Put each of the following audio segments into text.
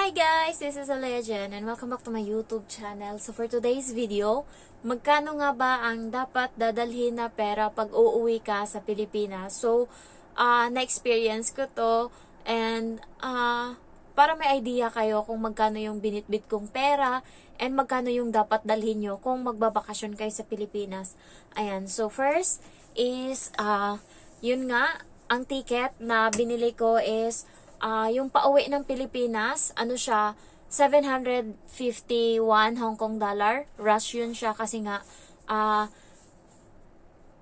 Hi guys! This is a legend and welcome back to my YouTube channel. So for today's video, magkano nga ba ang dapat dadalhin na pera pag uuwi ka sa Pilipinas? So, na-experience ko to and para may idea kayo kung magkano yung binitbit kong pera and magkano yung dapat dalhin nyo kung magbabakasyon kayo sa Pilipinas. Ayan, so first is, yun nga, ang ticket na binili ko is yung pauwi ng Pilipinas, ano siya, 751 Hong Kong dollar. Rush yun siya kasi nga,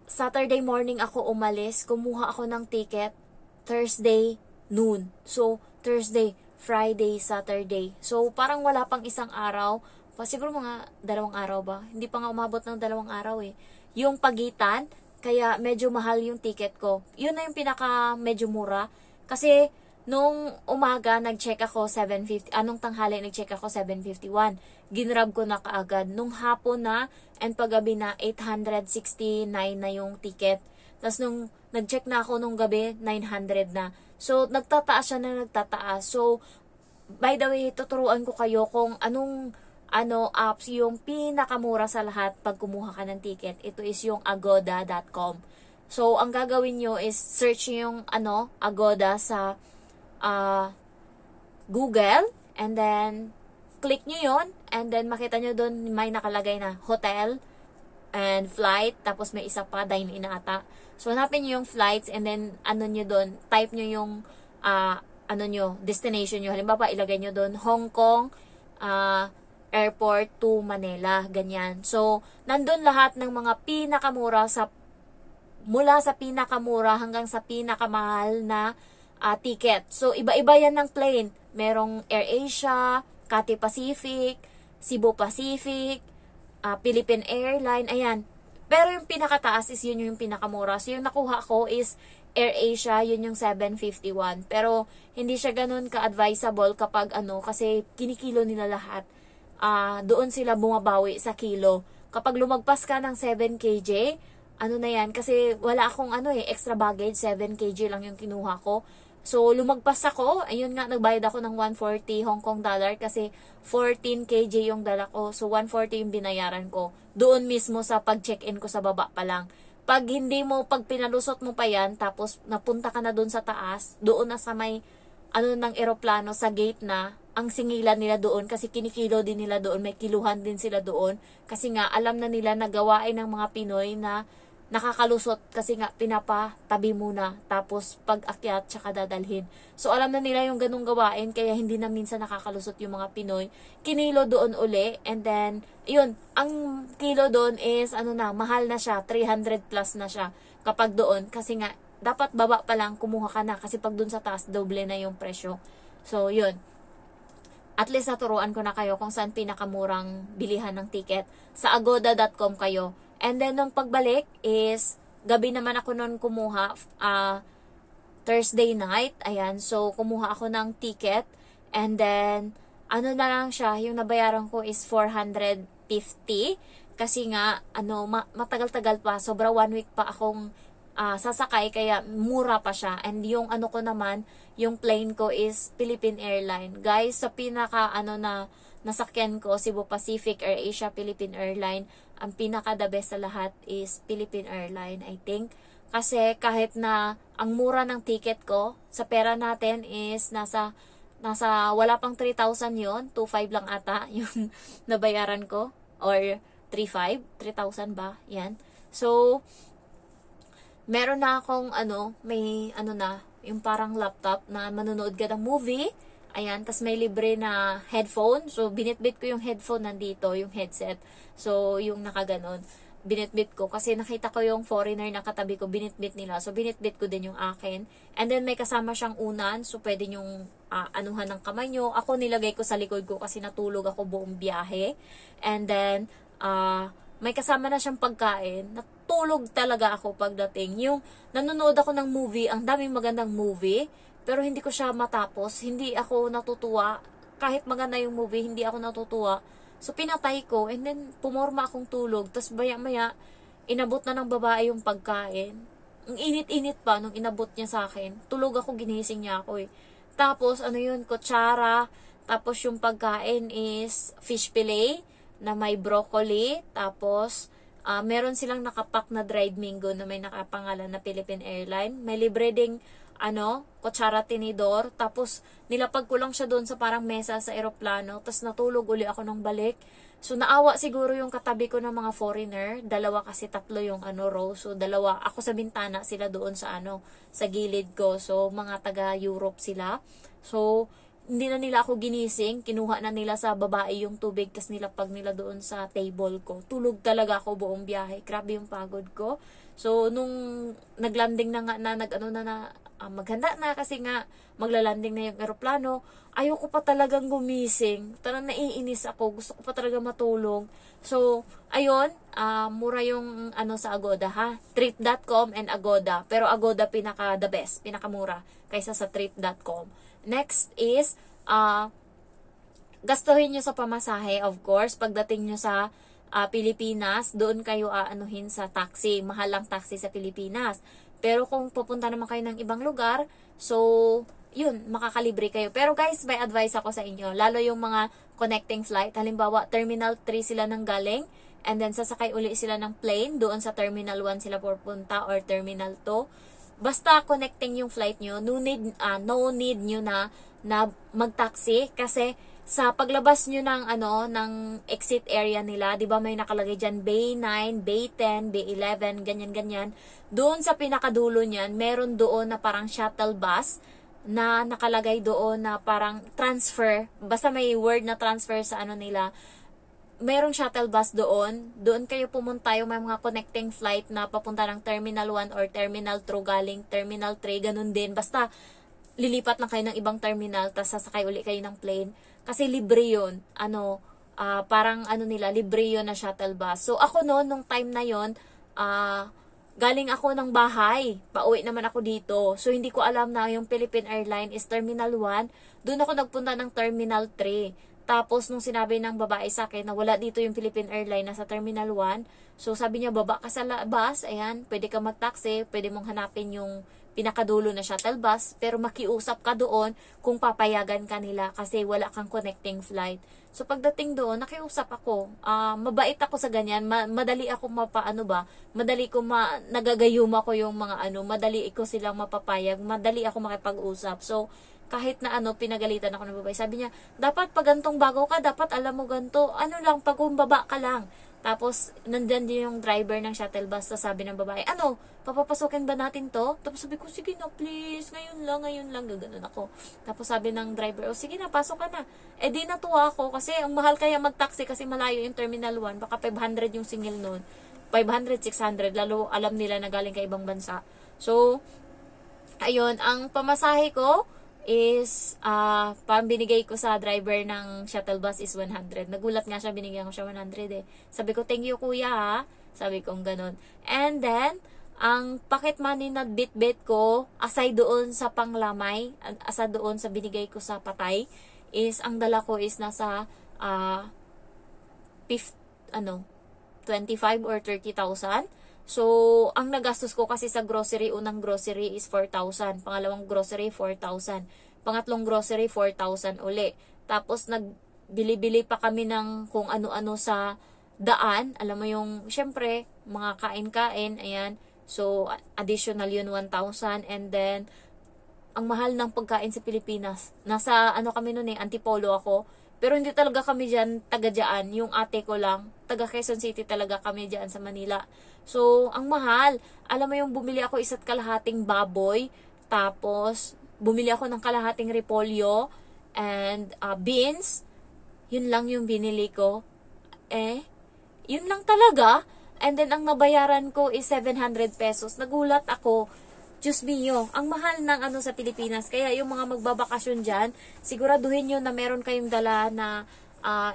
Saturday morning ako umalis, kumuha ako ng ticket, Thursday noon. So, Thursday, Friday, Saturday. So, parang wala pang isang araw, siguro mga 2 araw ba? Hindi pa nga umabot ng 2 araw eh. Yung pagitan, kaya medyo mahal yung ticket ko. Yun na yung pinaka medyo mura. Kasi, nung umaga, nag-check ako 750. Anong tanghali, nag-check ako 751. Ginrab ko na kaagad. Nung hapon na, and paggabi na, 869 na yung ticket. Tapos nung nag-check na ako nung gabi, 900 na. So, nagtataas siya na nagtataas. So, by the way, tuturuan ko kayo kung anong apps yung pinakamura sa lahat pag kumuha ka ng ticket. Ito is yung agoda.com. So, ang gagawin nyo is search yung Agoda sa Google, and then click nyo yon, and then makita nyo doon may nakalagay na hotel and flight, tapos may isa pa dine-in ata. So hanapin nyo yung flights, and then nyo doon, type nyo yung destination nyo. Halimbawa, ilagay nyo doon Hong Kong airport to Manila, ganyan. So nandun lahat ng mga pinakamura mula sa pinakamura hanggang sa pinakamahal na ticket. So, iba-iba yan ng plane. Merong AirAsia, Cathay Pacific, Cebu Pacific, Philippine Airline, ayan. Pero yung pinakataas is yun yung pinakamura. So, yung nakuha ko is AirAsia, yun yung 751. Pero, hindi siya ganun ka-advisable kapag kasi kinikilo nila lahat. Doon sila bumabawi sa kilo. Kapag lumagpas ka ng 7 kg, na yan, kasi wala akong extra baggage, 7 kg lang yung kinuha ko. So, lumagpas ako, ayun nga, nagbayad ako ng 140 Hong Kong dollar kasi 14 kg yung dala ko. So, 140 yung binayaran ko. Doon mismo sa pag-check-in ko sa baba pa lang. Pag pinalusot mo pa yan, tapos napunta ka na doon sa taas, doon na sa may, ng eroplano, sa gate na, ang singilan nila doon kasi kinikilo din nila doon, may kiluhan din sila doon. Kasi nga, alam na nila na gawain ng mga Pinoy na nakakalusot kasi nga pinapatabi muna tapos pag-akyat tsaka dadalhin. So alam na nila yung ganung gawain kaya hindi na minsan nakakalusot yung mga Pinoy. Kinilo doon uli, and then yun, ang kilo doon is mahal na siya, 300 plus na siya kapag doon kasi nga dapat baba pa lang kumuha ka na kasi pag doon sa taas doble na yung presyo. So yun. At least naturuan ko na kayo kung saan pinakamurang bilihan ng ticket. Sa agoda.com kayo. And then, nung pagbalik is, gabi naman ako nun kumuha, Thursday night, ayan, so, kumuha ako ng ticket, and then, na lang siya, yung nabayaran ko is 450, kasi nga, matagal-tagal pa, sobra 1 week pa akong sasakay, kaya mura pa siya, and yung ko naman, yung plane ko is Philippine Airline. Guys, sa pinaka, nasakyan ko, Cebu Pacific, AirAsia, Philippine Airline, ang pinaka-the best sa lahat is Philippine Airline, I think. Kasi kahit na ang mura ng ticket ko, sa pera natin is nasa wala pang 3,000 yon, 2,500 lang ata yung nabayaran ko. Or 3,000 ba? Yan. So, meron na akong may yung parang laptop na manonood ka ng movie. Ayan, tas may libre na headphone. So, binitbit ko yung headphone nandito, yung headset. So, yung nakaganon, binitbit ko. Kasi nakita ko yung foreigner na katabi ko, binitbit nila. So, binitbit ko din yung akin. And then, may kasama siyang unan. So, pwede yung anuhan ng kamay nyo. Ako, nilagay ko sa likod ko kasi natulog ako buong biyahe. And then, may kasama na siyang pagkain. Natulog talaga ako pagdating. Yung nanonood ako ng movie, ang daming magandang movie. Pero hindi ko siya matapos. Hindi ako natutuwa. Kahit maganda yung movie, hindi ako natutuwa. So, pinatay ko. And then, pumorma akong tulog. Tapos, maya-maya, inabot na ng babae yung pagkain. Ang init-init pa nung inabot niya sa akin. Tulog ako, ginising niya ako eh. Tapos, ano yun, kutsara, Tapos yung pagkain is fish fillet na may broccoli. Tapos meron silang nakapack na dried mango na may nakapangalan na Philippine Airline. May libre ding kutsara tinidor. Tapos nilapag ko lang siya doon sa parang mesa sa eroplano. Tapos natulog uli ako nung balik. So naawa siguro yung katabi ko ng mga foreigner. Dalawa kasi tatlo yung row. So dalawa ako sa bintana, sila doon sa sa gilid ko. So mga taga Europe sila. So hindi na nila ako ginising, kinuha na nila sa babae yung tubig, tas nilapag nila doon sa table ko. Tulog talaga ako buong biyahe. Grabe yung pagod ko. So, nung naglanding na nga na, maghanda na kasi nga maglalanding na yung eroplano, ayoko pa talagang gumising. Talagang naiinis ako. Gusto ko pa talaga matulog. So, ayun, mura yung sa Agoda ha. Trip.com and Agoda. Pero Agoda pinaka the best, pinakamura kaysa sa Trip.com. Next is, gastuhin nyo sa pamasahe, of course. Pagdating nyo sa Pilipinas, doon kayo aanuhin sa taxi. Mahal ang taxi sa Pilipinas. Pero kung pupunta naman kayo ng ibang lugar, so, yun, makakalibre kayo. Pero guys, may advice ako sa inyo. Lalo yung mga connecting flight. Halimbawa, Terminal 3 sila nang galing. And then, sasakay uli sila ng plane. Doon sa Terminal 1 sila pupunta or Terminal 2. Basta connecting yung flight nyo, no need nyo na mag-taxi kasi sa paglabas nyo ng exit area nila, 'di ba may nakalagay diyan Bay 9, Bay 10, Bay 11, ganyan. Doon sa pinakadulo niyan, meron doon na parang shuttle bus na nakalagay doon na parang transfer, basta may word na transfer sa nila. Merong shuttle bus doon. Doon kayo pumunta yung may mga connecting flight na papunta ng Terminal 1 or Terminal 2 galing Terminal 3. Ganun din. Basta lilipat lang kayo ng ibang terminal tapos sasakay uli kayo ng plane. Kasi libre yun. Parang nila, libre yun na shuttle bus. So ako nung time na yun, galing ako ng bahay. Pauwi naman ako dito. So hindi ko alam na yung Philippine Airline is Terminal 1. Doon ako nagpunta ng Terminal 3. Tapos, nung sinabi ng babae sa akin na wala dito yung Philippine Airlines na sa Terminal 1, so sabi niya, baba ka sa bus, ayan, pwede ka mag-taxi, pwede mong hanapin yung pinakadulo na shuttle bus, pero makiusap ka doon kung papayagan ka nila kasi wala kang connecting flight. So, pagdating doon, nakiusap ako. Mabait ako sa ganyan, madali ako nagagayuma ko yung mga madali ko silang mapapayag, madali ako makipag-usap. So, kahit na pinagalitan ako ng babae. Sabi niya, dapat pag gantong bago ka, dapat alam mo ganto. Pag umbaba ka lang. Tapos, nandyan din yung driver ng shuttle bus. Sabi ng babae, papapasukin ba natin to? Tapos sabi ko, sige na please, ngayon lang, gano'n ako. Tapos sabi ng driver, sige na, pasok ka na. Di natuwa ako kasi ang mahal kaya mag-taxi kasi malayo yung Terminal 1. Baka 500 yung singil nun. 500, 600. Lalo alam nila na galing ka ibang bansa. So, ayun, ang pamasahe ko is binigay ko sa driver ng shuttle bus is 100. Nagulat nga siya, binigyan ko siya 100 eh. Sabi ko, thank you kuya ha. Sabi ko ganun. And then, ang pocket money na bit-bit ko, aside doon sa panglamay, aside doon sa binigay ko sa patay, is ang dala ko is nasa 25 or 30,000. So, ang nagastos ko kasi sa grocery, unang grocery is 4,000. Pangalawang grocery, 4,000. Pangatlong grocery, 4,000 uli. Tapos, nagbili-bili pa kami ng kung ano-ano sa daan. Alam mo yung, syempre, mga kain-kain, ayan. So, additional yun, 1,000. And then, ang mahal ng pagkain sa Pilipinas. Nasa, kami nun Antipolo ako. Pero hindi talaga kami dyan, taga dyan. Yung ate ko lang, taga Quezon City talaga kami dyan sa Manila. So, ang mahal. Alam mo yung bumili ako 1 kalahating baboy. Tapos, bumili ako ng kalahating repolyo. And beans. Yun lang yung binili ko. Yun lang talaga. And then, ang nabayaran ko is 700 pesos. Nagulat ako. Diyos mio, ang mahal ng sa Pilipinas. Kaya yung mga magbabakasyon dyan, siguraduhin nyo na meron kayong dala na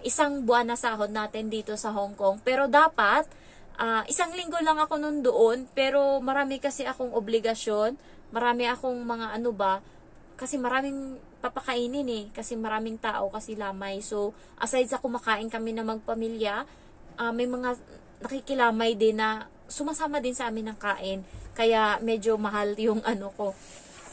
isang buwan na sahod natin dito sa Hong Kong. Pero dapat, 1 linggo lang ako nun doon. Pero marami kasi akong obligasyon. Marami akong mga kasi maraming papakainin kasi maraming tao, kasi lamay. So, aside sa kumakain kami na magpamilya, may mga nakikilamay din na sumasama din sa amin ng kain. Kaya medyo mahal yung ko.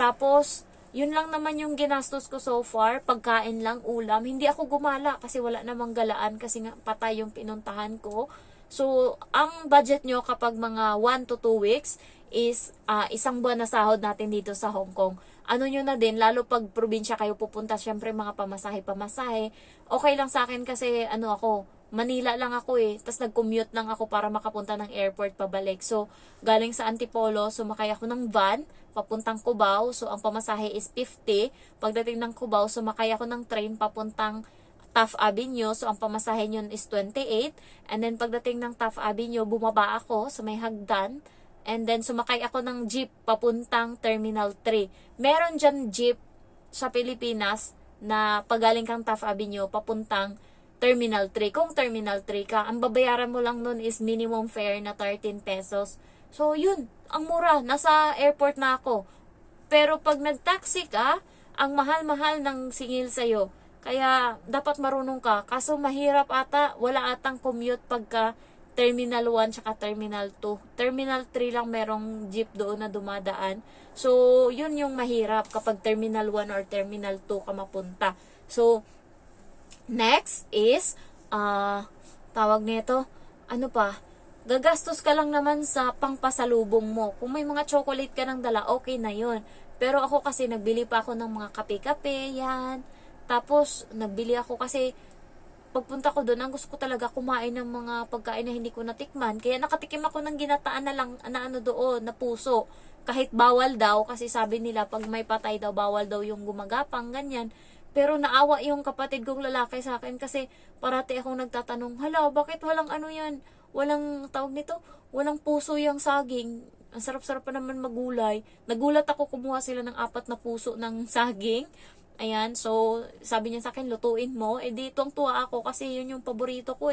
Tapos, yun lang naman yung ginastos ko so far. Pagkain lang, ulam. Hindi ako gumala kasi wala namang galaan kasi nga patay yung pinuntahan ko. So, ang budget nyo kapag mga 1 to 2 weeks is isang buwan na sahod natin dito sa Hong Kong. Ano nyo na din, lalo pag probinsya kayo pupunta, syempre mga pamasahe. Okay lang sa akin kasi ako, Manila lang ako Tapos nag-commute lang ako para makapunta ng airport pabalik. So, galing sa Antipolo, sumakay ako ng van, papuntang Cubao. So, ang pamasahe is 50. Pagdating ng Cubao, sumakay ako ng train papuntang Taft Avenue. So, ang pamasahe nyon is 28. And then, pagdating ng Taft Avenue, bumaba ako sa may hagdan. And then, sumakay ako ng jeep papuntang Terminal 3. Meron dyan jeep sa Pilipinas na pagaling kang Taft Avenue papuntang Terminal 3. Kung Terminal 3 ka, ang babayaran mo lang nun is minimum fare na 13 pesos. So, yun. Ang mura. Nasa airport na ako. Pero pag nag-taxi ka, ang mahal-mahal ng singil sa'yo. Kaya, dapat marunong ka. Kaso, mahirap ata. Wala atang commute pagka Terminal 1 tsaka Terminal 2. Terminal 3 lang merong jeep doon na dumadaan. So, yun yung mahirap kapag Terminal 1 or Terminal 2 ka mapunta. So, next is, tawag nito, gagastos ka lang naman sa pangpasalubong mo. Kung may mga chocolate ka ng dala, okay na yun. Pero ako kasi, nagbili pa ako ng mga kape-kape, yan. Tapos, nagbili ako kasi, pagpunta ko doon, ang gusto ko talaga kumain ng mga pagkain na hindi ko natikman. Kaya nakatikim ako ng ginataan na lang, doon, na puso. Kahit bawal daw, kasi sabi nila, pag may patay daw, bawal daw yung gumagapang, ganyan. Pero naawa yung kapatid kong lalaki sa akin kasi parati akong nagtatanong, hala, bakit walang yan? Walang, walang puso yung saging. Ang sarap-sarap pa naman magulay. Nagulat ako, kumuha sila ng 4 na puso ng saging. Ayan, so sabi niya sa akin, lutuin mo. Di tuwang-tuwa ako kasi yun yung paborito ko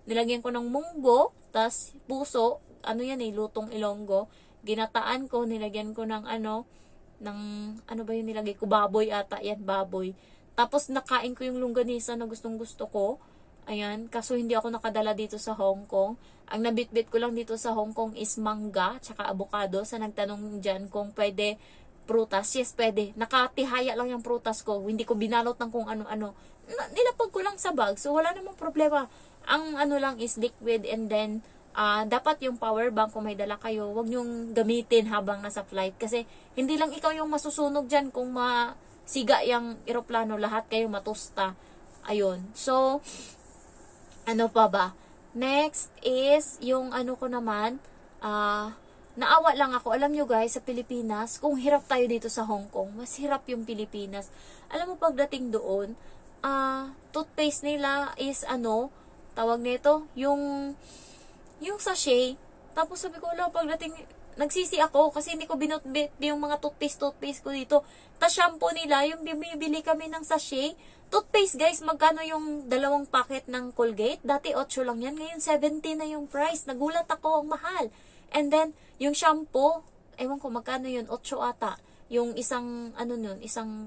Nilagyan ko ng munggo, tas puso, lutong Ilonggo. Ginataan ko, nilagyan ko ng ba yung nilagay ko? Baboy ata, yan, baboy. Tapos nakain ko yung longganisa na gustong-gusto ko. Ayan, kaso hindi ako nakadala dito sa Hong Kong. Ang nabitbit ko lang dito sa Hong Kong is mangga, tsaka avocado. Sa nagtanong dyan kung pwede prutas, yes, pwede. Nakatihaya lang yung prutas ko. Hindi ko binalot ng kung ano-ano. Nilapag ko lang sa bag. So, wala namang problema. Ang lang is liquid and then, dapat yung power bank kung may dala kayo, wag nyong gamitin habang nasa flight. Kasi, hindi lang ikaw yung masusunog dyan kung siga yung eroplano, lahat kayo matusta. Ayun. So, ano pa ba? Next is, yung ko naman, naawa lang ako. Alam nyo guys, sa Pilipinas, kung hirap tayo dito sa Hong Kong, mas hirap yung Pilipinas. Alam mo, pagdating doon, toothpaste nila is tawag nito, yung sachet. Tapos sabi ko, wala, pagdating, nagsisi ako kasi hindi ko binutbit yung mga toothpaste ko dito. Ta shampoo nila, yung bibili kami ng sachet. Toothpaste guys, magkano yung 2 packet ng Colgate? Dati 8 lang yan, ngayon 70 na yung price. Nagulat ako, ang mahal. And then, yung shampoo, ewan ko magkano yun, 8 ata. Yung isang,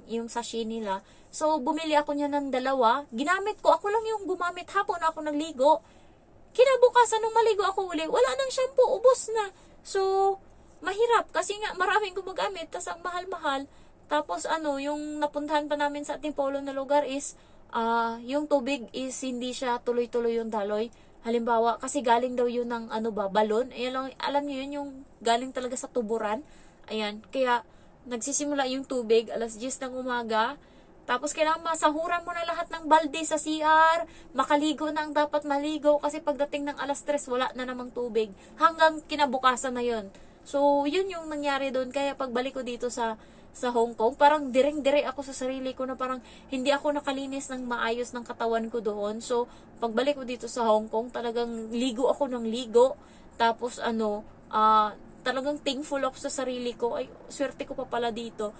yung sachet nila. So, bumili ako niya ng 2. Ginamit ko, ako lang yung gumamit hapon ako nagligo. Kinabukasan nung maligo ako uli, wala nang shampoo, ubos na. So, mahirap kasi nga maraming gumagamit, tas ang mahal-mahal. Tapos yung napuntahan pa namin sa ating polo na lugar is, yung tubig is hindi siya tuloy-tuloy yung daloy. Halimbawa, kasi galing daw yun ng balon. Ayan, alam niyo yun, yung galing talaga sa tuburan. Ayan, kaya nagsisimula yung tubig, 10:00 ng umaga. Tapos kailangan masahuran mo na lahat ng balde sa CR. Makaligo na ang dapat maligo kasi pagdating ng 3:00 wala na namang tubig. Hanggang kinabukasan na yun. So, yun yung nangyari doon. Kaya pagbalik ko dito sa Hong Kong, parang direng-dire ako sa sarili ko na parang hindi ako nakalinis ng maayos ng katawan ko doon. So, pagbalik ko dito sa Hong Kong, talagang ligo ako ng ligo. Tapos talagang thankful ako sa sarili ko. Ay, swerte ko pa pala dito.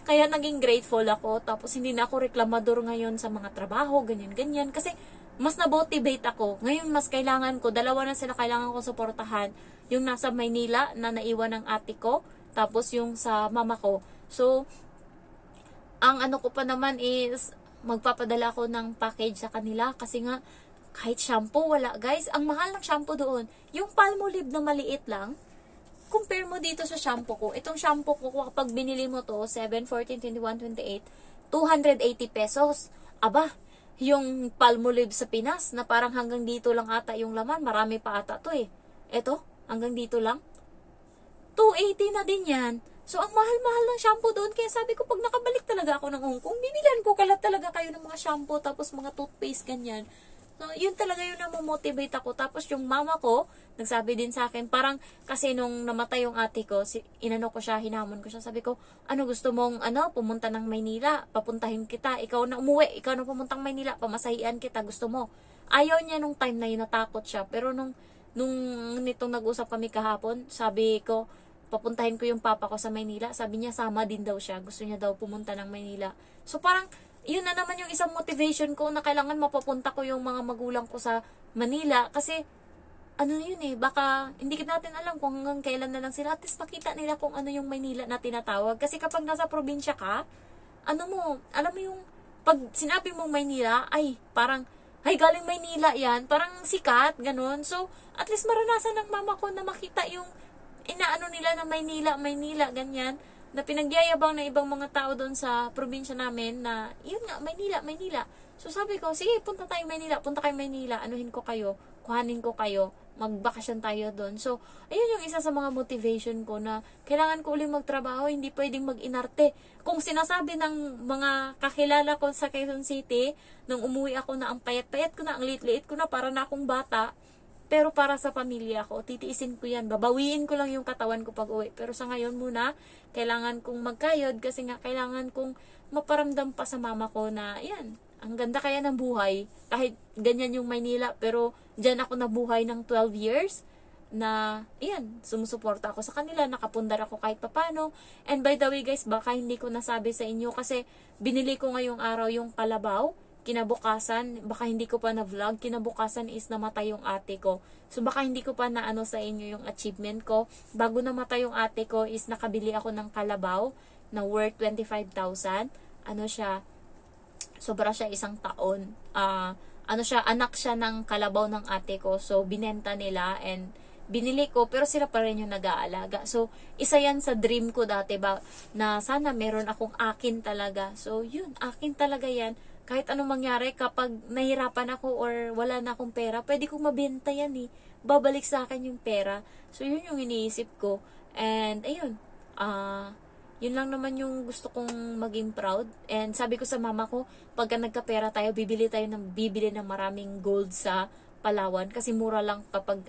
Kaya naging grateful ako. Tapos hindi na ako reklamador ngayon sa mga trabaho, ganyan-ganyan. Kasi mas na-motivate ako. Ngayon mas kailangan ko, 2 na sila kailangan ko suportahan. Yung nasa Maynila na naiwan ng ate ko. Tapos yung sa mama ko. So, ang ko pa naman is, magpapadala ko ng package sa kanila. Kasi nga, kahit shampoo, wala. Guys, ang mahal ng shampoo doon. Yung Palmolive na maliit lang, compare mo dito sa shampoo ko. Itong shampoo ko, kapag binili mo to, 7, 14, 21, 28, 280 pesos. Aba, yung Palmolive sa Pinas, na parang hanggang dito lang ata yung laman. Marami pa ata to eh. Ito, hanggang dito lang. 280 na din yan. So, ang mahal-mahal ng shampoo doon. Kaya sabi ko, pag nakabalik talaga ako ng Hong Kong, bibilan ko kalat talaga kayo ng mga shampoo, tapos mga toothpaste, ganyan. So, yun talaga yung namomotivate ako. Tapos yung mama ko, nagsabi din sa akin, parang kasi nung namatay yung ate ko, inano ko siya, hinamon ko siya. Sabi ko, ano gusto mong, pumunta ng Maynila, papuntahin kita. Ikaw na umuwi, ikaw na pumuntang Maynila, pamasahian kita, gusto mo. Ayaw niya nung time na yun, natakot siya. Pero nung nitong nag-usap kami kahapon, sabi ko, papuntahin ko yung papa ko sa Maynila. Sabi niya, sama din daw siya. Gusto niya daw pumunta ng Maynila. So, parang, yun na naman yung isang motivation ko na kailangan mapapunta ko yung mga magulang ko sa Manila. Kasi, yun eh, baka, hindi natin alam kung hanggang kailan na lang sila. At least makita nila kung ano yung Maynila na tinatawag. Kasi kapag nasa probinsya ka, alam mo yung, pag sinabi mong Maynila, ay, parang, ay, galing Maynila yan. Parang sikat, ganun. So, at least maranasan ng mama ko na makita yung inaano nila na Maynila, ganyan, na pinagyayabang na ibang mga tao doon sa probinsya namin na, yun nga, Maynila. So sabi ko, sige, punta kayo Maynila, anuhin ko kayo, kuhanin ko kayo, magbakasyon tayo doon. So, ayun yung isa sa mga motivation ko na kailangan ko ulit magtrabaho, hindi pwedeng mag-inarte. Kung sinasabi ng mga kakilala ko sa Quezon City, nung umuwi ako na ang payat-payat ko na, ang liit-liit ko na, para na akong bata, pero para sa pamilya ko, titiisin ko yan. Babawiin ko lang yung katawan ko pag uwi. Pero sa ngayon muna, kailangan kong magkayod kasi nga kailangan kong maparamdam pa sa mama ko na, yan, ang ganda kaya ng buhay. Kahit ganyan yung Maynila, pero dyan ako nabuhay ng 12 years na, yan, sumusuporta ako sa kanila, nakapundar ako kahit papano. And by the way guys, baka hindi ko nasabi sa inyo kasi binili ko ngayong araw yung kalabaw. Kinabukasan, baka hindi ko pa na-vlog, kinabukasan is namatay yung ate ko. So, baka hindi ko pa naano sa inyo yung achievement ko. Bago namatay yung ate ko is nakabili ako ng kalabaw na worth 25,000. Siya, sobra siya isang taon. Anak siya ng kalabaw ng ate ko. So, binenta nila and binili ko, pero sila pa rin yung nag-aalaga. So, isa yan sa dream ko dati ba, na sana meron akong akin talaga. So, yun, akin talaga yan. Kahit anong mangyari, kapag nahirapan ako or wala na akong pera, pwede kong mabenta yan eh. Babalik sa akin yung pera. So, yun yung iniisip ko. And, ayun. Yun lang naman yung gusto kong maging proud. And sabi ko sa mama ko, pagka nagkapera tayo, bibili ng maraming gold sa Palawan. Kasi mura lang kapag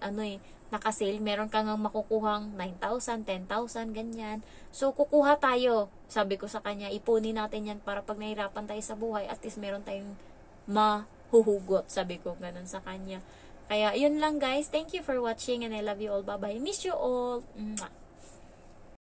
naka-sale, meron kang makukuhang 9,000, 10,000, ganyan. So, kukuha tayo. Sabi ko sa kanya, ipunin natin yan para pag nahirapan tayo sa buhay, at least meron tayong mahuhugot. Sabi ko ganun sa kanya. Kaya, yun lang guys. Thank you for watching and I love you all. Bye-bye. Miss you all. Mwah.